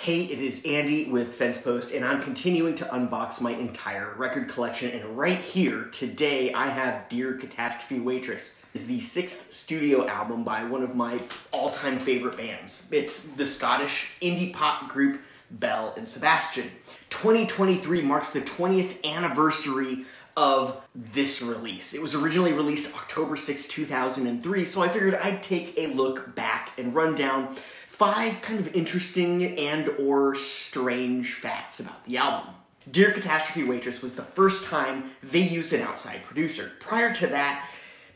Hey, it is Andy with FensePost, and I'm continuing to unbox my entire record collection. And right here, today, I have Dear Catastrophe Waitress. It's the 6th studio album by one of my all-time favorite bands. It's the Scottish indie pop group Belle And Sebastian. 2023 marks the 20th anniversary of this release. It was originally released October 6, 2003, so I figured I'd take a look back and run down 5 kind of interesting and or strange facts about the album. Dear Catastrophe Waitress was the first time they used an outside producer. Prior to that,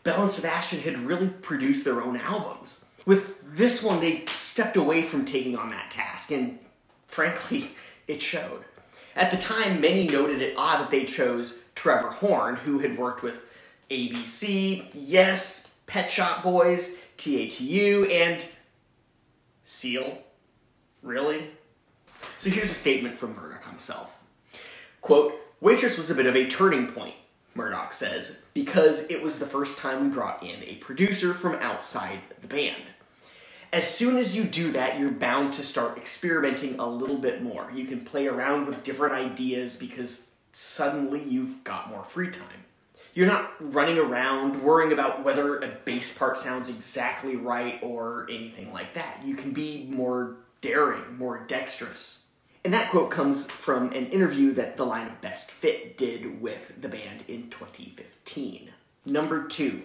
Belle and Sebastian had really produced their own albums. With this one, they stepped away from taking on that task, and frankly, it showed. At the time, many noted it odd that they chose Trevor Horn, who had worked with ABC, Yes, Pet Shop Boys, TATU, and Seal? Really? So here's a statement from Murdoch himself. Quote, "Waitress was a bit of a turning point," Murdoch says, "because it was the first time we brought in a producer from outside the band. As soon as you do that, you're bound to start experimenting a little bit more. You can play around with different ideas because suddenly you've got more free time. You're not running around worrying about whether a bass part sounds exactly right or anything like that. You can be more daring, more dexterous." And that quote comes from an interview that the line of Best Fit did with the band in 2015. Number 2.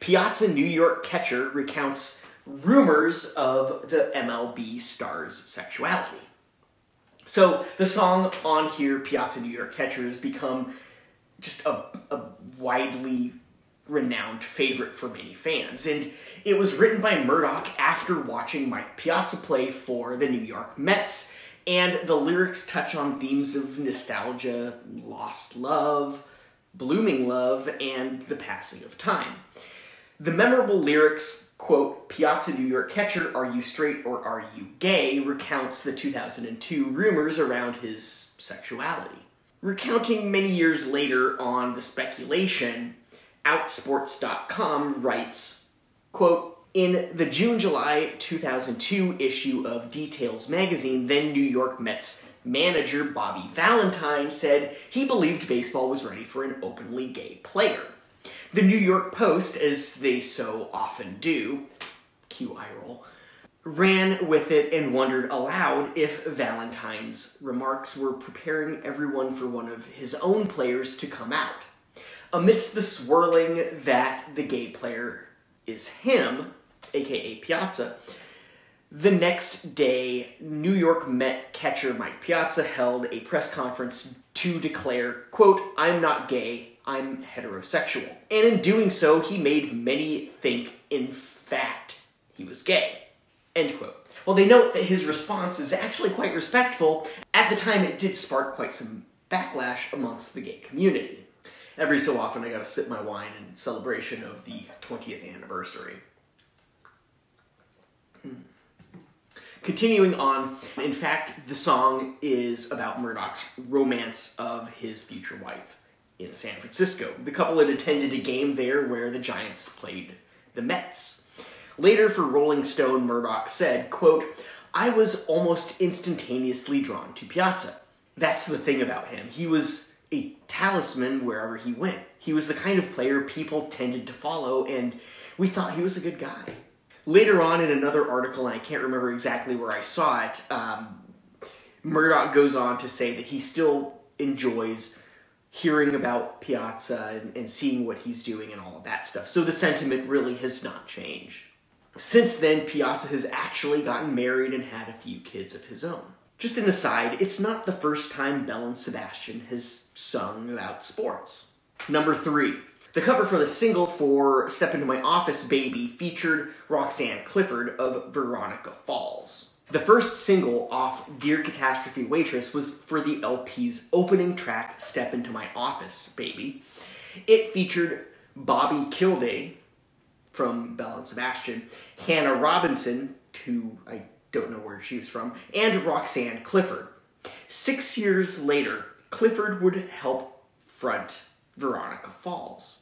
Piazza New York catcher recounts rumors of the MLB star's sexuality. So the song on here, Piazza New York Catcher, has become just a widely renowned favorite for many fans. And it was written by Murdoch after watching Mike Piazza play for the New York Mets, and the lyrics touch on themes of nostalgia, lost love, blooming love, and the passing of time. The memorable lyrics, quote, "Piazza New York Catcher, are you straight or are you gay?" recounts the 2002 rumors around his sexuality. Recounting many years later on the speculation, Outsports.com writes, quote, "In the June-July 2002 issue of Details magazine, then New York Mets manager Bobby Valentine said he believed baseball was ready for an openly gay player. The New York Post, as they so often do, cue eye roll, ran with it and wondered aloud if Valentine's remarks were preparing everyone for one of his own players to come out. Amidst the swirling that the gay player is him, aka Piazza, the next day, New York Met catcher Mike Piazza held a press conference to declare, quote, 'I'm not gay, I'm heterosexual.' And in doing so, he made many think, in fact, he was gay." End quote. Well, they note that his response is actually quite respectful. At the time, it did spark quite some backlash amongst the gay community. Every so often, I gotta sip my wine in celebration of the 20th anniversary. Continuing on, in fact, the song is about Murdoch's romance of his future wife in San Francisco. The couple had attended a game there where the Giants played the Mets. Later, for Rolling Stone, Murdoch said, quote, "I was almost instantaneously drawn to Piazza. That's the thing about him. He was a talisman wherever he went. He was the kind of player people tended to follow, and we thought he was a good guy." Later on, in another article, and I can't remember exactly where I saw it, Murdoch goes on to say that he still enjoys hearing about Piazza and seeing what he's doing and all of that stuff. So the sentiment really has not changed. Since then, Piazza has actually gotten married and had a few kids of his own. Just an aside, it's not the first time Belle and Sebastian has sung about sports. Number 3. The cover for the single for Step Into My Office, Baby featured Roxanne Clifford of Veronica Falls. The first single off Dear Catastrophe Waitress was for the LP's opening track, Step Into My Office, Baby. It featured Bobby Kilday from Belle and Sebastian, Hannah Robinson, who I don't know where she was from, and Roxanne Clifford. 6 years later, Clifford would help front Veronica Falls.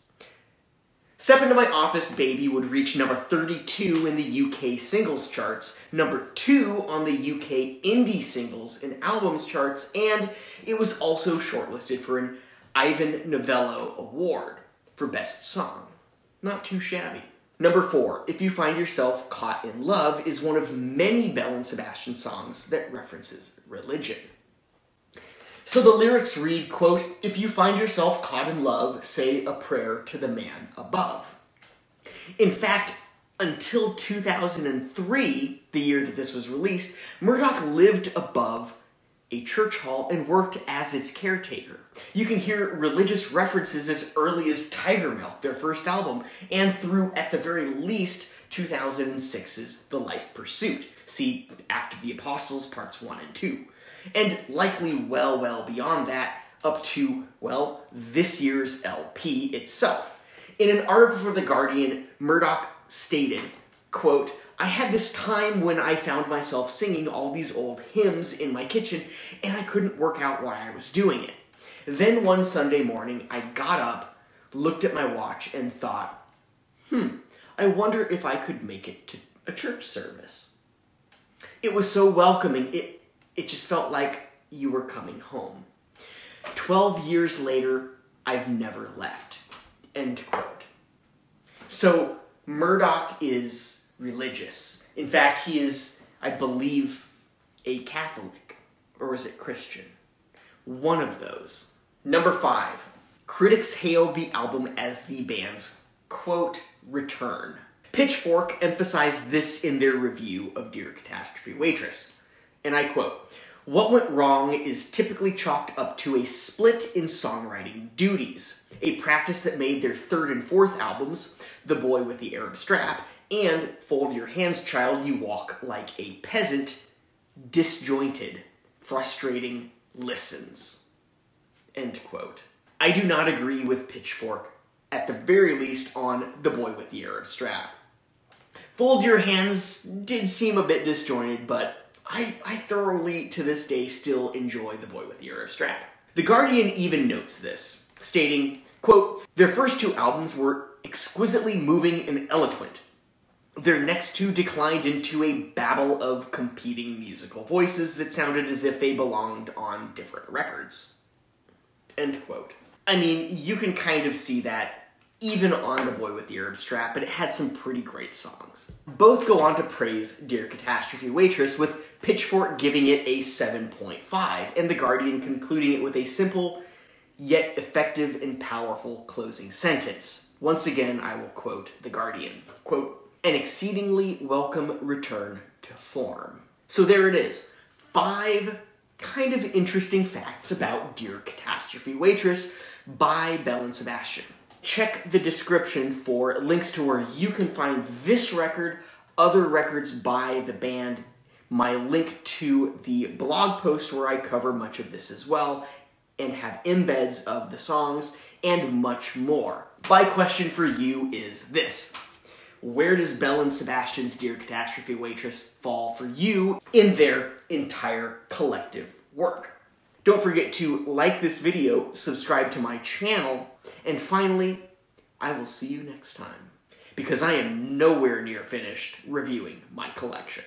Step Into My Office Baby would reach number 32 in the UK singles charts, number 2 on the UK indie singles and albums charts, and it was also shortlisted for an Ivan Novello Award for Best Song. Not too shabby. Number 4, If You Find Yourself Caught in Love is one of many Belle and Sebastian songs that references religion. So the lyrics read, quote, "If you find yourself caught in love, say a prayer to the man above." In fact, until 2003, the year that this was released, Murdoch lived above a church hall and worked as its caretaker. You can hear religious references as early as Tiger Milk, their first album, and through, at the very least, 2006's The Life Pursuit. See Act of the Apostles, parts 1 and 2. And likely well beyond that, up to, well, this year's LP itself. In an article for The Guardian, Murdoch stated, quote, "I had this time when I found myself singing all these old hymns in my kitchen, and I couldn't work out why I was doing it. Then one Sunday morning, I got up, looked at my watch, and thought, I wonder if I could make it to a church service. It was so welcoming, it just felt like you were coming home. 12 years later, I've never left." End quote. So, Murdoch is religious. In fact, he is, I believe, a Catholic. Or is it Christian? One of those. Number 5. Critics hailed the album as the band's, quote, return. Pitchfork emphasized this in their review of Dear Catastrophe Waitress. And I quote, "What went wrong is typically chalked up to a split in songwriting duties, a practice that made their third and fourth albums, The Boy with the Arab Strap, and Fold Your Hands, Child, You Walk Like a Peasant, disjointed, frustrating listens." End quote. I do not agree with Pitchfork, at the very least on The Boy with the Arab Strap. Fold Your Hands did seem a bit disjointed, but I thoroughly, to this day, still enjoy The Boy with the Arab Strap. The Guardian even notes this, stating, quote, "Their first 2 albums were exquisitely moving and eloquent. Their next 2 declined into a babble of competing musical voices that sounded as if they belonged on different records." End quote. I mean, you can kind of see that even on The Boy with the Arab Strap, but it had some pretty great songs. Both go on to praise Dear Catastrophe Waitress, with Pitchfork giving it a 7.5, and The Guardian concluding it with a simple, yet effective and powerful closing sentence. Once again, I will quote The Guardian, quote, "An exceedingly welcome return to form." So there it is. 5 kind of interesting facts about Dear Catastrophe Waitress by Belle and Sebastian. Check the description for links to where you can find this record, other records by the band, my link to the blog post where I cover much of this as well, and have embeds of the songs, and much more. My question for you is this: where does Belle and Sebastian's Dear Catastrophe Waitress fall for you in their entire collective work? Don't forget to like this video, subscribe to my channel, and finally, I will see you next time, because I am nowhere near finished reviewing my collection.